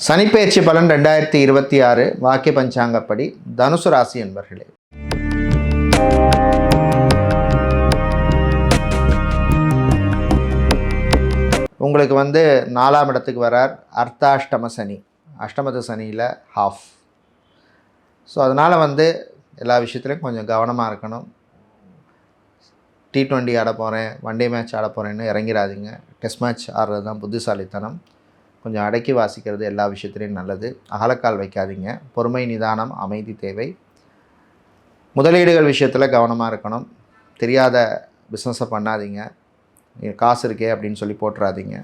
சனிப்பெயர்ச்சி பலன் 2026 வாக்கிய பஞ்சாங்கப்படி தனுசு ராசி என்பர்களே. உங்களுக்கு 4ஆம் இடத்துக்கு வரார். அர்த்தாஷ்டம சனி, அஷ்டமத்து சனியில் ஹாஃப். ஸோ அதனால் எல்லா விஷயத்துலையும் கொஞ்சம் கவனமாக இருக்கணும். T20 ஆட போகிறேன், ஒன் டே மேட்ச் ஆட போகிறேன்னு இறங்கிடாதீங்க. டெஸ்ட் மேட்ச் ஆடுறது தான் புத்திசாலித்தனம். கொஞ்சம் அடக்கி வாசிக்கிறது எல்லா விஷயத்துலையும் நல்லது. அகலக்கால் வைக்காதீங்க. பொறுமை, நிதானம், அமைதி தேவை. முதலீடுகள் விஷயத்தில் கவனமாக இருக்கணும். தெரியாத பிஸ்னஸை பண்ணாதீங்க. காசு இருக்கே அப்படின்னு சொல்லி போட்டுறாதீங்க.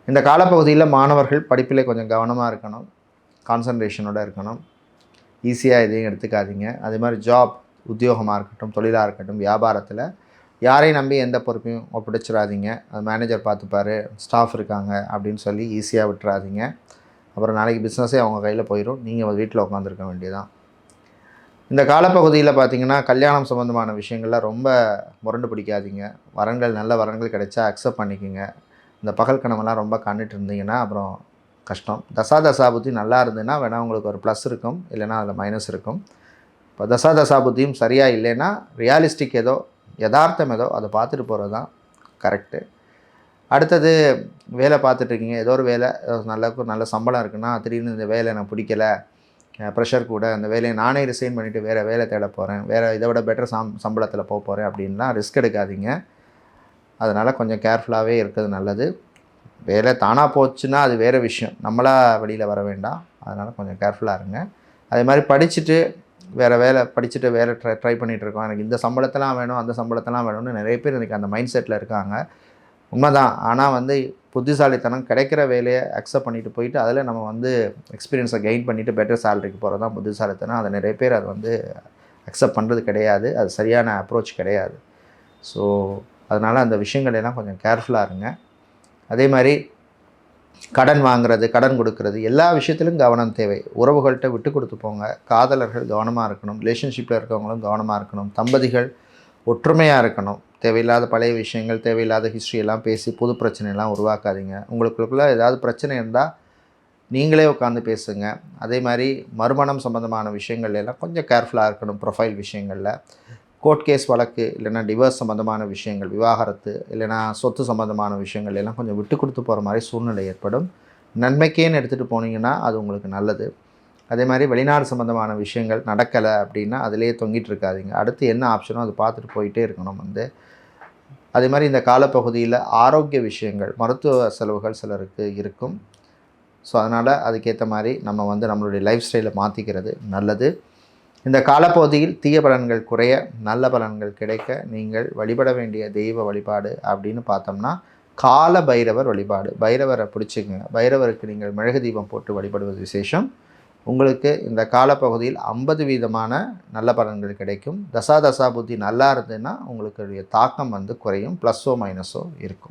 இந்த காலப்பகுதியில் மாணவர்கள் படிப்பில் கொஞ்சம் கவனமாக இருக்கணும். கான்சன்ட்ரேஷனோடு இருக்கணும். ஈஸியாக எதையும் எடுத்துக்காதீங்க. அதே மாதிரி ஜாப், உத்தியோகமாக இருக்கட்டும், தொழிலாக இருக்கட்டும், வியாபாரத்தில் யாரையும் நம்பி எந்த பொறுப்பையும் ஒப்படைச்சிடாதீங்க. அது மேனேஜர் பார்த்துப்பார், ஸ்டாஃப் இருக்காங்க அப்படின்னு சொல்லி ஈஸியாக விட்டுறாதீங்க. அப்புறம் நாளைக்கு பிஸ்னஸே அவங்க கையில் போயிடும். நீங்கள் வீட்டில் உட்காந்துருக்க வேண்டியதான். இந்த காலப்பகுதியில் பார்த்திங்கன்னா கல்யாணம் சம்மந்தமான விஷயங்களில் ரொம்ப முரண்டு பிடிக்காதீங்க. வரன்கள், நல்ல வரன்கள் கிடைச்சா அக்செப்ட் பண்ணிக்கோங்க. இந்த பகல் கனவெல்லாம் ரொம்ப கண்டுட்டு இருந்தீங்கன்னா அப்புறம் கஷ்டம். தசாபுத்தி நல்லா இருந்ததுன்னா வேணால் உங்களுக்கு ஒரு ப்ளஸ் இருக்கும், இல்லைனா அதில் மைனஸ் இருக்கும். இப்போ தசாபுத்தியும் சரியாக இல்லைன்னா ரியாலிஸ்டிக் ஏதோ, யதார்த்தம் ஏதோ அதை பார்த்துட்டு போகிறது தான் கரெக்டு. அடுத்தது வேலை பார்த்துட்ருக்கீங்க. ஏதோ ஒரு வேலை நல்ல சம்பளம் இருக்குன்னா திடீர்னு இந்த வேலை எனக்கு பிடிக்கலை, ப்ரெஷர் கூட, அந்த வேலையை நானே ரிசைன் பண்ணிவிட்டு வேறு வேலை தேட போகிறேன், வேறு இதை விட பெட்டர் சம்பளத்தில் போக போகிறேன் அப்படின்லாம் ரிஸ்க் எடுக்காதீங்க. அதனால் கொஞ்சம் கேர்ஃபுல்லாகவே இருக்கிறது நல்லது. வேலை தானாக போச்சுன்னா அது வேறு விஷயம், நம்மளாக வெளியில் வர வேண்டாம். அதனால் கொஞ்சம் கேர்ஃபுல்லாக இருங்க. அதே மாதிரி படிச்சுட்டு வேலை ட்ரை பண்ணிகிட்ருக்கோம், எனக்கு இந்த சம்பளத்தெல்லாம் வேணும், அந்த சம்பளத்தெல்லாம் வேணும்னு நிறைய பேர் இன்றைக்கி அந்த மைண்ட் செட்டில் இருக்காங்க. உண்மைதான். ஆனால் புத்திசாலித்தனம் கிடைக்கிற வேலையை அக்செப்ட் பண்ணிவிட்டு போயிட்டு அதில் நம்ம எக்ஸ்பீரியன்ஸை கெயின் பண்ணிவிட்டு பெட்டர் சேலரிக்கு போகிறது தான் புத்திசாலித்தனம். அதை நிறைய பேர் அது அக்செப்ட் பண்ணுறது கிடையாது. அது சரியான அப்ரோச் கிடையாது. ஸோ அதனால் அந்த விஷயங்கள் எல்லாம் கொஞ்சம் கேர்ஃபுல்லாக இருங்க. அதே மாதிரி கடன் வாங்குறது, கடன் கொடுக்கறது, எல்லா விஷயத்திலும் கவனம் தேவை. உறவுகள்கிட்ட விட்டு கொடுத்து போங்க. காதலர்கள் கவனமாக இருக்கணும். ரிலேஷன்ஷிப்பில் இருக்கவங்களும் கவனமாக இருக்கணும். தம்பதிகள் ஒற்றுமையாக இருக்கணும். தேவையில்லாத பழைய விஷயங்கள், தேவையில்லாத ஹிஸ்ட்ரியெல்லாம் பேசி புது பிரச்சனையெல்லாம் உருவாக்காதீங்க. உங்களுக்குள்ளே ஏதாவது பிரச்சனை இருந்தால் நீங்களே உட்காந்து பேசுங்க. அதே மாதிரி மறுமணம் சம்மந்தமான விஷயங்கள் எல்லாம் கொஞ்சம் கேர்ஃபுல்லாக இருக்கணும். ப்ரொஃபைல் விஷயங்களில் கோர்ட் கேஸ் வழக்கு, இல்லைனா டிவர்ஸ் சம்மந்தமான விஷயங்கள், விவாகரத்து, இல்லைனா சொத்து சம்மந்தமான விஷயங்கள் எல்லாம் கொஞ்சம் விட்டு கொடுத்து போகிற மாதிரி சூழ்நிலை ஏற்படும். நன்மைக்கேன்னு எடுத்துகிட்டு போனீங்கன்னா அது உங்களுக்கு நல்லது. அதே மாதிரி வெளிநாடு சம்மந்தமான விஷயங்கள் நடக்கலை அப்படின்னா அதிலே தொங்கிட்டு இருக்காதிங்க. அடுத்து என்ன ஆப்ஷனோ அதை பார்த்துட்டு போயிட்டே இருக்கணும். அதே மாதிரி இந்த காலப்பகுதியில் ஆரோக்கிய விஷயங்கள், மருத்துவ செலவுகள் சிலருக்கு இருக்கும். ஸோ அதனால் அதுக்கேற்ற மாதிரி நம்ம நம்மளுடைய லைஃப் ஸ்டைலை மாற்றிக்கிறது நல்லது. இந்த காலப்பகுதியில் தீய பலன்கள் குறைய, நல்ல பலன்கள் கிடைக்க நீங்கள் வழிபட வேண்டிய தெய்வ வழிபாடு அப்படின்னு பார்த்தோம்னா கால பைரவர் வழிபாடு. பைரவரை பிடிச்சிக்கங்க. பைரவருக்கு நீங்கள் மெழுகு தீபம் போட்டு வழிபடுவது விசேஷம். உங்களுக்கு இந்த காலப்பகுதியில் 50% நல்ல பலன்கள் கிடைக்கும். தசாபுத்தி நல்லா இருந்ததுன்னா உங்களுக்கு தாக்கம் குறையும், ப்ளஸ்ஸோ மைனஸோ இருக்கும்.